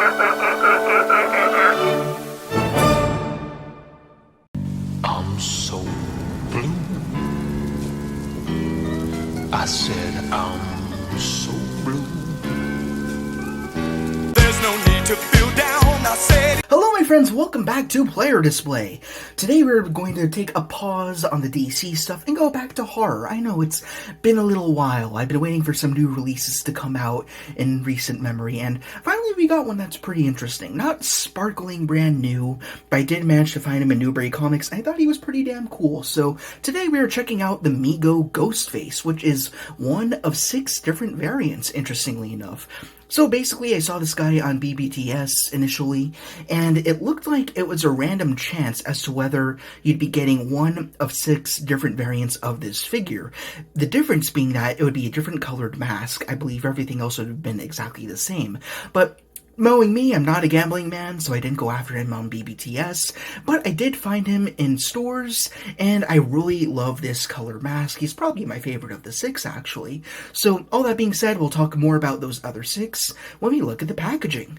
I'm so blue. I said I'm so blue. There's no need to feel down. I said. Hello my friends, welcome back to Player Display. Today we're going to take a pause on the DC stuff and go back to horror. I know it's been a little while. I've been waiting for some new releases to come out in recent memory, and finally we got one that's pretty interesting. Not sparkling brand new, but I did manage to find him in Newbury Comics. I thought he was pretty damn cool. So today we are checking out the MEGO Ghostface, which is one of 6 different variants, interestingly enough. So basically, I saw this guy on BBTS initially, and it looked like it was a random chance as to whether you'd be getting one of 6 different variants of this figure. The difference being that it would be a different colored mask. I believe everything else would have been exactly the same. But knowing me, I'm not a gambling man, so I didn't go after him on BBTS, but I did find him in stores, and I really love this color mask. He's probably my favorite of the 6, actually. So, all that being said, we'll talk more about those other 6 when we look at the packaging.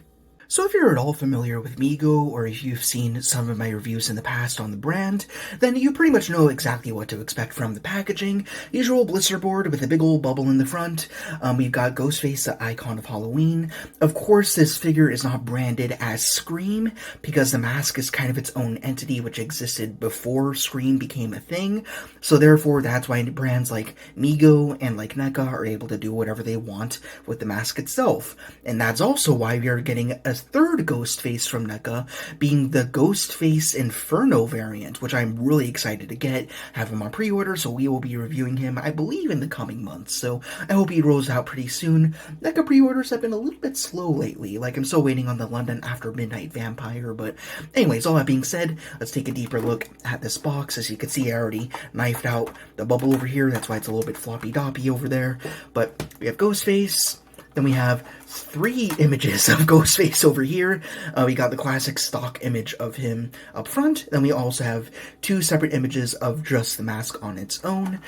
So if you're at all familiar with MEGO, or if you've seen some of my reviews in the past on the brand, then you pretty much know exactly what to expect from the packaging. Usual blister board with a big old bubble in the front. We've got Ghostface, the icon of Halloween. Of course, this figure is not branded as Scream, because the mask is kind of its own entity which existed before Scream became a thing. So therefore, that's why brands like MEGO and like NECA are able to do whatever they want with the mask itself. And that's also why we are getting a third Ghostface from NECA, being the Ghostface Inferno variant, which I'm really excited to get. Have him on pre-order, so we will be reviewing him, I believe, in the coming months. So I hope he rolls out pretty soon. NECA pre-orders have been a little bit slow lately. Like, I'm still waiting on the London After Midnight Vampire, but anyways, all that being said, let's take a deeper look at this box. As you can see, I already knifed out the bubble over here. That's why it's a little bit floppy-doppy over there. But we have Ghostface. Then we have 3 images of Ghostface over here. We got the classic stock image of him up front. Then we also have 2 separate images of just the mask on its own.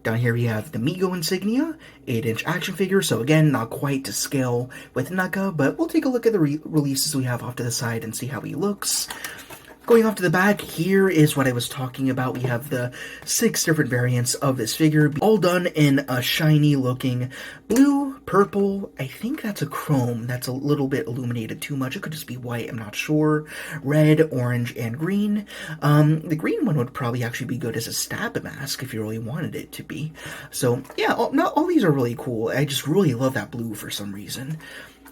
Down here we have the MEGO insignia, 8-inch action figure, so again, not quite to scale with NECA, but we'll take a look at the releases we have off to the side and see how he looks. Going off to the back, here is what I was talking about. We have the 6 different variants of this figure, all done in a shiny looking blue, purple, I think that's a chrome, that's a little bit illuminated too much, it could just be white, I'm not sure, red, orange, and green. The green one would probably actually be good as a stab mask if you really wanted it to be. So yeah, all these are really cool. I just really love that blue for some reason.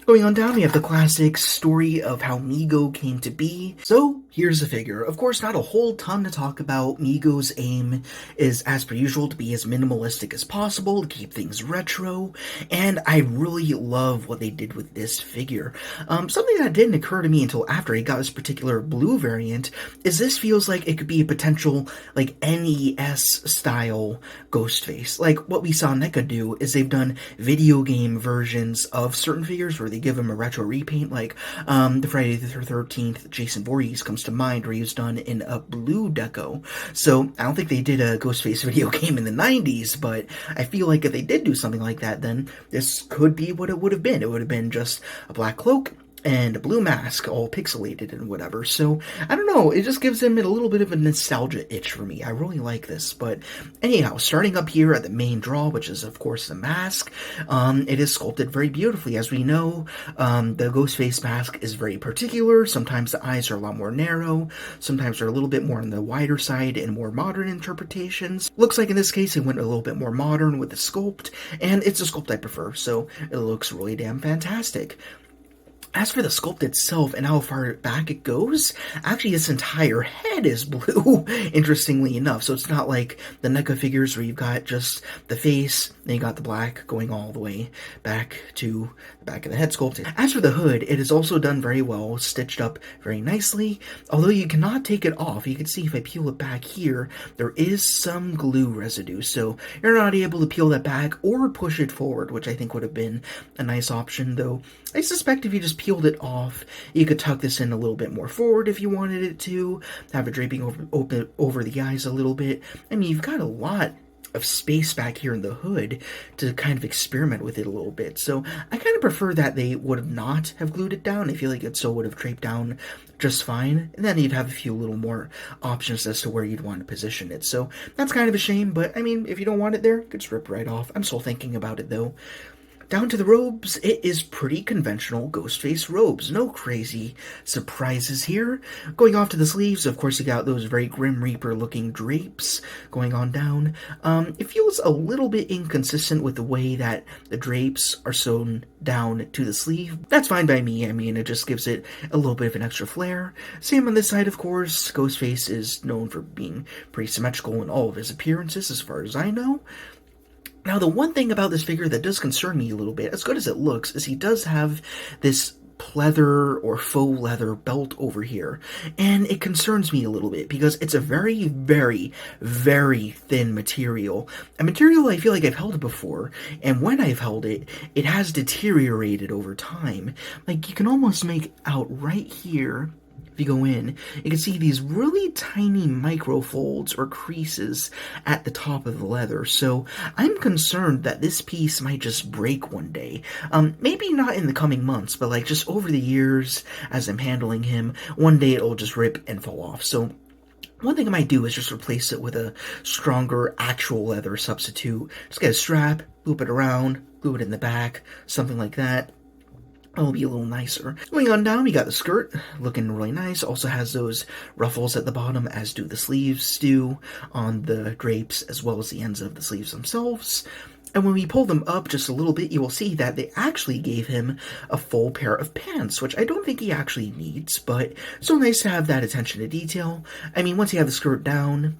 Going on down, we have the classic story of how MEGO came to be. So, here's the figure. Of course, not a whole ton to talk about. MEGO's aim is, as per usual, to be as minimalistic as possible, to keep things retro, and I really love what they did with this figure. Something that didn't occur to me until after I got this particular blue variant is this feels like it could be a potential, like, NES-style Ghostface. Like, what we saw NECA do is they've done video game versions of certain figures where they give him a retro repaint, like the Friday the 13th Jason Voorhees comes to mind, where he was done in a blue deco. So I don't think they did a Ghostface video game in the 90s, but I feel like if they did do something like that, then this could be what it would have been. It would have been just a black cloak and a blue mask, all pixelated and whatever. So, I don't know, it just gives him a little bit of a nostalgia itch for me. I really like this, but anyhow, starting up here at the main draw, which is, of course, the mask, it is sculpted very beautifully. As we know, the Ghostface mask is very particular. Sometimes the eyes are a lot more narrow. Sometimes they're a little bit more on the wider side in more modern interpretations. Looks like in this case, it went a little bit more modern with the sculpt, and it's a sculpt I prefer, so it looks really damn fantastic. As for the sculpt itself and how far back it goes, actually its entire head is blue, interestingly enough. So it's not like the NECA figures where you've got just the face, then you got the black going all the way back to the back of the head sculpt. As for the hood, it is also done very well, stitched up very nicely, although you cannot take it off. You can see if I peel it back here, there is some glue residue, so you're not able to peel that back or push it forward, which I think would have been a nice option, though I suspect if you just peeled it off, you could tuck this in a little bit more forward if you wanted it to, have it draping over the eyes a little bit. I mean, you've got a lot of space back here in the hood to kind of experiment with it a little bit. So I kind of prefer that they would have not have glued it down. I feel like it still would have draped down just fine, and then you'd have a few little more options as to where you'd want to position it. So that's kind of a shame, but I mean, if you don't want it there, you could just rip right off. I'm still thinking about it though. Down to the robes, it is pretty conventional Ghostface robes. No crazy surprises here. Going off to the sleeves, of course, you got those very Grim Reaper looking drapes going on down. It feels a little bit inconsistent with the way that the drapes are sewn down to the sleeve. That's fine by me. I mean, it just gives it a little bit of an extra flair. Same on this side, of course. Ghostface is known for being pretty symmetrical in all of his appearances, as far as I know. Now, the one thing about this figure that does concern me a little bit, as good as it looks, is he does have this pleather or faux leather belt over here, and it concerns me a little bit because it's a very, very, very thin material. A material I feel like I've held before, and when I've held it, it has deteriorated over time. Like, you can almost make out right here, if you go in, you can see these really tiny micro folds or creases at the top of the leather. So I'm concerned that this piece might just break one day. Maybe not in the coming months, but like just over the years as I'm handling him, one day it'll just rip and fall off. So one thing I might do is just replace it with a stronger actual leather substitute. Just get a strap, loop it around, glue it in the back, something like that. It'll be a little nicer. Going on down, we got the skirt, looking really nice. Also has those ruffles at the bottom, as do the sleeves do on the drapes, as well as the ends of the sleeves themselves. And when we pull them up just a little bit, you will see that they actually gave him a full pair of pants, which I don't think he actually needs, but so nice to have that attention to detail. I mean, once you have the skirt down,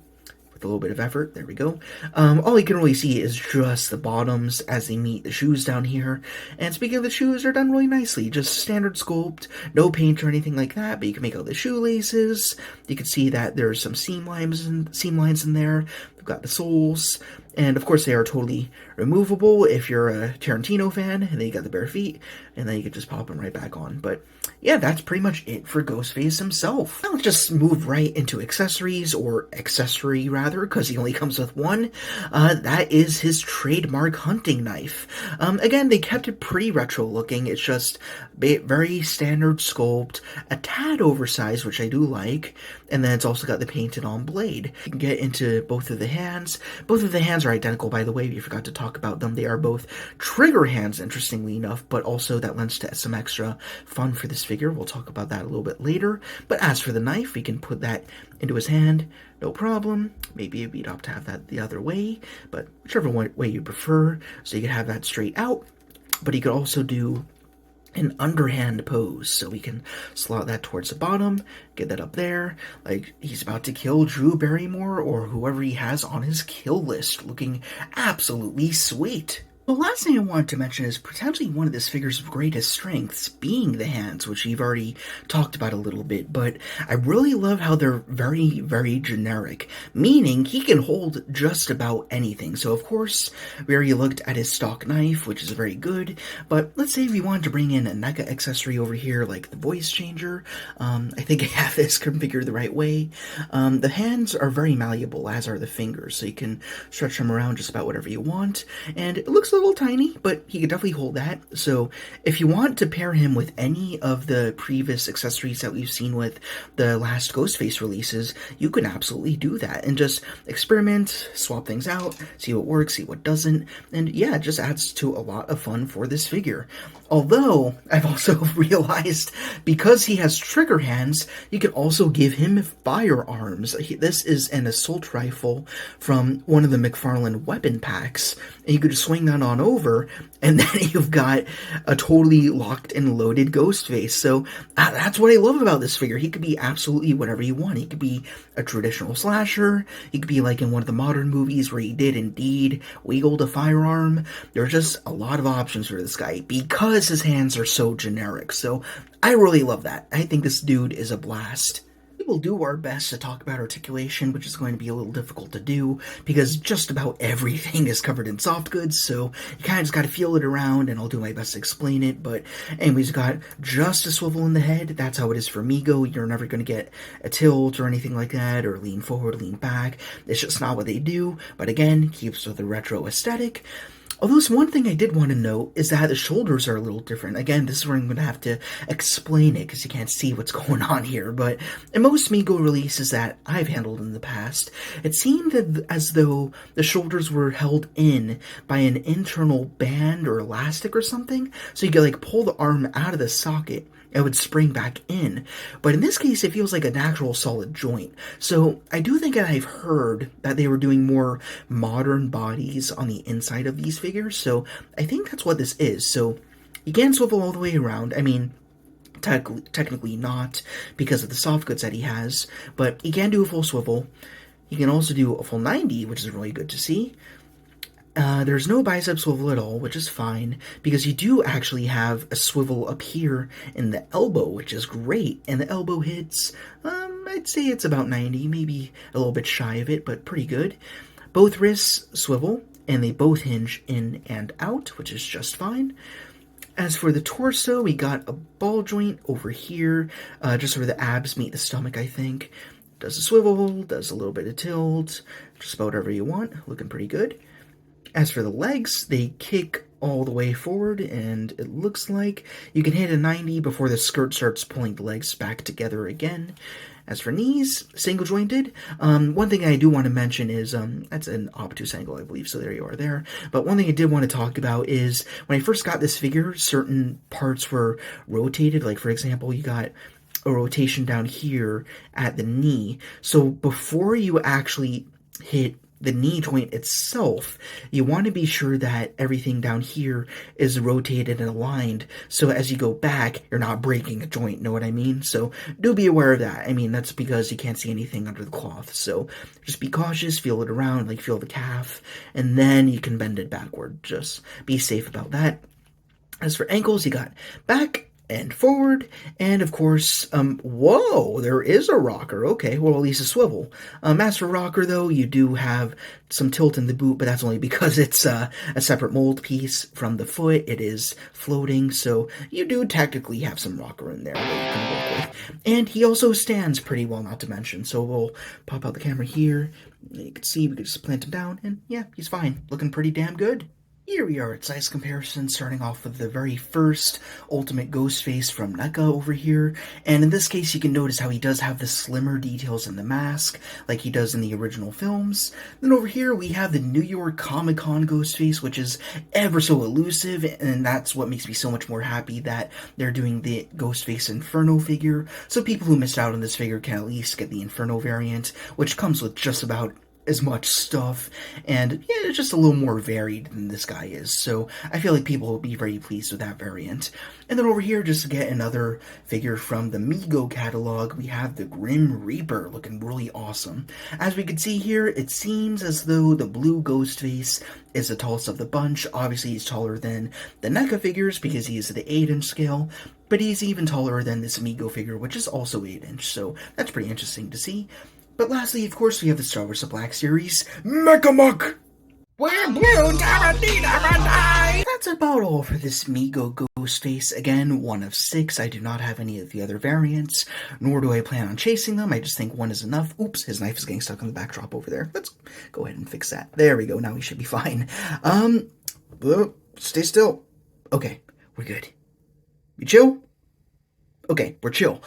a little bit of effort, there we go. All you can really see is just the bottoms as they meet the shoes down here. And speaking of the shoes, they're done really nicely. Just standard sculpt, no paint or anything like that, but you can make out the shoelaces. You can see that there's some seam lines in there. We've got the soles. And of course they are totally removable if you're a Tarantino fan, and then you got the bare feet, and then you can just pop them right back on. But yeah, that's pretty much it for Ghostface himself. Now let's just move right into accessories, or accessory rather, because he only comes with one. That is his trademark hunting knife. Again, they kept it pretty retro looking. It's just very standard sculpt, a tad oversized, which I do like, and then it's also got the painted on blade. You can get into both of the hands. Both of the hands are identical, by the way. We forgot to talk about them. They are both trigger hands, interestingly enough, but also that lends to some extra fun for this figure. We'll talk about that a little bit later. But as for the knife, we can put that into his hand, no problem. Maybe you'd opt to have that the other way, but whichever way you prefer. So you can have that straight out, but you could also do an underhand pose, so we can slot that towards the bottom, get that up there, like he's about to kill Drew Barrymore or whoever he has on his kill list, looking absolutely sweet. The last thing I wanted to mention is potentially one of this figure's greatest strengths being the hands, which we've already talked about a little bit, but I really love how they're very, very generic, meaning he can hold just about anything. So of course, we already looked at his stock knife, which is very good, but let's say we wanted to bring in a NECA accessory over here, like the voice changer. I think I have this configured the right way. The hands are very malleable, as are the fingers, so you can stretch them around just about whatever you want, and it looks a little tiny, but he could definitely hold that. So if you want to pair him with any of the previous accessories that we've seen with the last Ghostface releases, you can absolutely do that and just experiment, swap things out, see what works, see what doesn't, and yeah, it just adds to a lot of fun for this figure. Although, I've also realized, because he has trigger hands, you can also give him firearms. This is an assault rifle from one of the McFarlane weapon packs, and you could just swing that on over, and then you've got a totally locked and loaded Ghostface. So that's what I love about this figure. He could be absolutely whatever you want. He could be a traditional slasher. He could be like in one of the modern movies where he did indeed wield a firearm. There's just a lot of options for this guy because his hands are so generic. So I really love that. I think this dude is a blast. we will do our best to talk about articulation, which is going to be a little difficult to do because just about everything is covered in soft goods, so you kind of just got to feel it around, and I'll do my best to explain it. But anyways, you got just a swivel in the head. That's how it is for MEGO. You're never going to get a tilt or anything like that, or lean forward, lean back. It's just not what they do, but again, keeps with the retro aesthetic. Although one thing I did want to note is that the shoulders are a little different. Again, this is where I'm going to have to explain it because you can't see what's going on here. But in most MEGO releases that I've handled in the past, it seemed as though the shoulders were held in by an internal band or elastic or something. So you could like pull the arm out of the socket, it would spring back in. But in this case, it feels like an actual solid joint. So I do think that I've heard that they were doing more modern bodies on the inside of these figures. So I think that's what this is. So you can swivel all the way around. I mean, technically not because of the soft goods that he has, but he can do a full swivel. He can also do a full 90, which is really good to see. There's no bicep swivel at all, which is fine, because you do actually have a swivel up here in the elbow, which is great, and the elbow hits, I'd say it's about 90, maybe a little bit shy of it, but pretty good. Both wrists swivel, and they both hinge in and out, which is just fine. As for the torso, we got a ball joint over here, just where the abs meet the stomach, I think. Does a swivel, does a little bit of tilt, just about whatever you want, looking pretty good. As for the legs, they kick all the way forward, and it looks like you can hit a 90 before the skirt starts pulling the legs back together again. As for knees, single jointed. One thing I do want to mention is, that's an obtuse angle, I believe, so there you are there. But one thing I did want to talk about is, when I first got this figure, certain parts were rotated. Like, for example, you got a rotation down here at the knee. So before you actually hit the knee joint itself, you want to be sure that everything down here is rotated and aligned, so as you go back, you're not breaking a joint, know what I mean? So do be aware of that. I mean, that's because you can't see anything under the cloth, so just be cautious, feel it around, like feel the calf, and then you can bend it backward. Just be safe about that. As for ankles, you got back and forward, and of course, whoa, there is a rocker. Okay, well, at least a swivel. As for rocker, though, you do have some tilt in the boot, but that's only because it's a separate mold piece from the foot. It is floating, so you do technically have some rocker in there that you can work with. And he also stands pretty well, not to mention, so we'll pop out the camera here. You can see, we can just plant him down, and yeah, he's fine. Looking pretty damn good. Here we are at size comparison, starting off with the very first Ultimate GHOSTFACE from NECA over here, and in this case you can notice how he does have the slimmer details in the mask, like he does in the original films. Then over here we have the New York Comic Con GHOSTFACE, which is ever so elusive, and that's what makes me so much more happy that they're doing the GHOSTFACE Inferno figure, so people who missed out on this figure can at least get the Inferno variant, which comes with just about as much stuff, and yeah, it's just a little more varied than this guy is, so I feel like people will be very pleased with that variant. And then over here, just to get another figure from the MEGO catalog, we have the Grim Reaper, looking really awesome. As we can see here, it seems as though the blue GHOSTFACE is the tallest of the bunch. Obviously, he's taller than the NECA figures because he is the 8-inch scale, but he's even taller than this MEGO figure, which is also 8-inch, so that's pretty interesting to see. But lastly, of course, we have the Star Wars The Black Series, Mecha. We're blue, That's about all for this MEGO GHOSTFACE. Again, one of 6. I do not have any of the other variants, nor do I plan on chasing them. I just think one is enough. Oops, his knife is getting stuck on the backdrop over there. Let's go ahead and fix that. There we go, now we should be fine. Stay still. Okay, we're good. You chill? Okay, we're chill.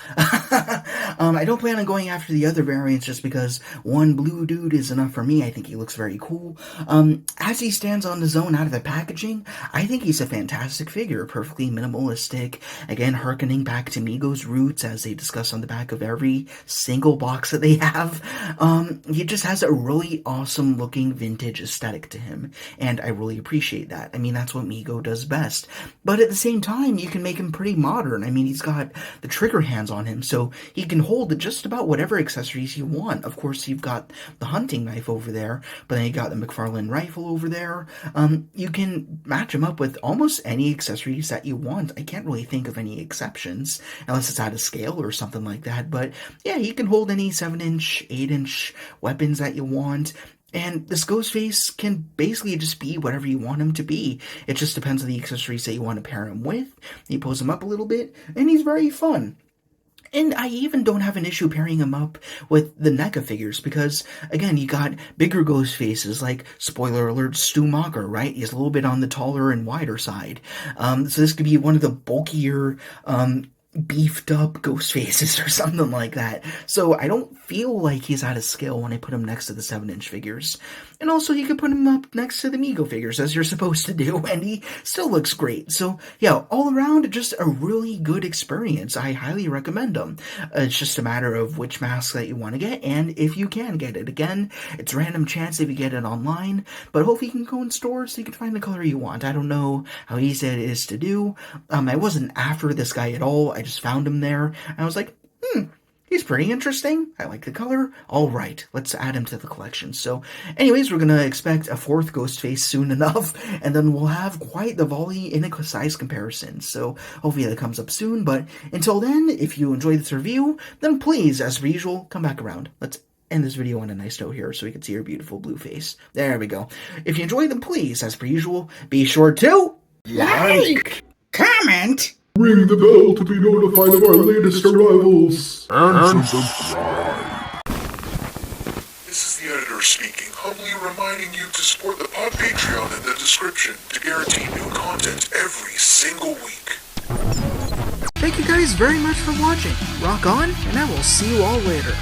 I don't plan on going after the other variants just because one blue dude is enough for me. I think he looks very cool. As he stands on his own out of the packaging, I think he's a fantastic figure, perfectly minimalistic. Again, hearkening back to MEGO's roots as they discuss on the back of every single box that they have. He just has a really awesome looking vintage aesthetic to him, and I really appreciate that. I mean, that's what MEGO does best. But at the same time, you can make him pretty modern. I mean, he's got the trigger hands on him, so he can hold just about whatever accessories you want. Of course, you've got the hunting knife over there, but then you got the McFarlane rifle over there. You can match them up with almost any accessories that you want. I can't really think of any exceptions, unless it's out of scale or something like that. But yeah, you can hold any 7-inch, 8-inch weapons that you want. And this Ghostface can basically just be whatever you want him to be. It just depends on the accessories that you want to pair him with. You pose him up a little bit, and he's very fun. And I even don't have an issue pairing him up with the NECA figures because, again, you got bigger ghost faces like, spoiler alert, Stu Macher, right? He's a little bit on the taller and wider side. So this could be one of the bulkier, beefed up ghost faces or something like that. So I don't feel like he's out of scale when I put him next to the 7-inch figures. And also you could put him up next to the MEGO figures as you're supposed to do, and he still looks great. So yeah, all around just a really good experience. I highly recommend them. It's just a matter of which mask that you want to get and if you can get it. Again, it's random chance if you get it online, but hopefully you can go in stores so you can find the color you want. I don't know how easy it is to do. I wasn't after this guy at all. I just found him there, and I was like, he's pretty interesting. I like the color. All right, let's add him to the collection. So anyways, we're going to expect a 4th Ghostface soon enough, and then we'll have quite the volley in a size comparison. So hopefully that comes up soon, but until then, if you enjoyed this review, then please, as per usual, come back around. Let's end this video on a nice note here so we can see your beautiful blue face. There we go. If you enjoyed them, please, as per usual, be sure to like, comment, ring the bell to be notified of our latest arrivals. And subscribe. This is the editor speaking, humbly reminding you to support the Patreon in the description to guarantee new content every single week. Thank you guys very much for watching. Rock on, and I will see you all later.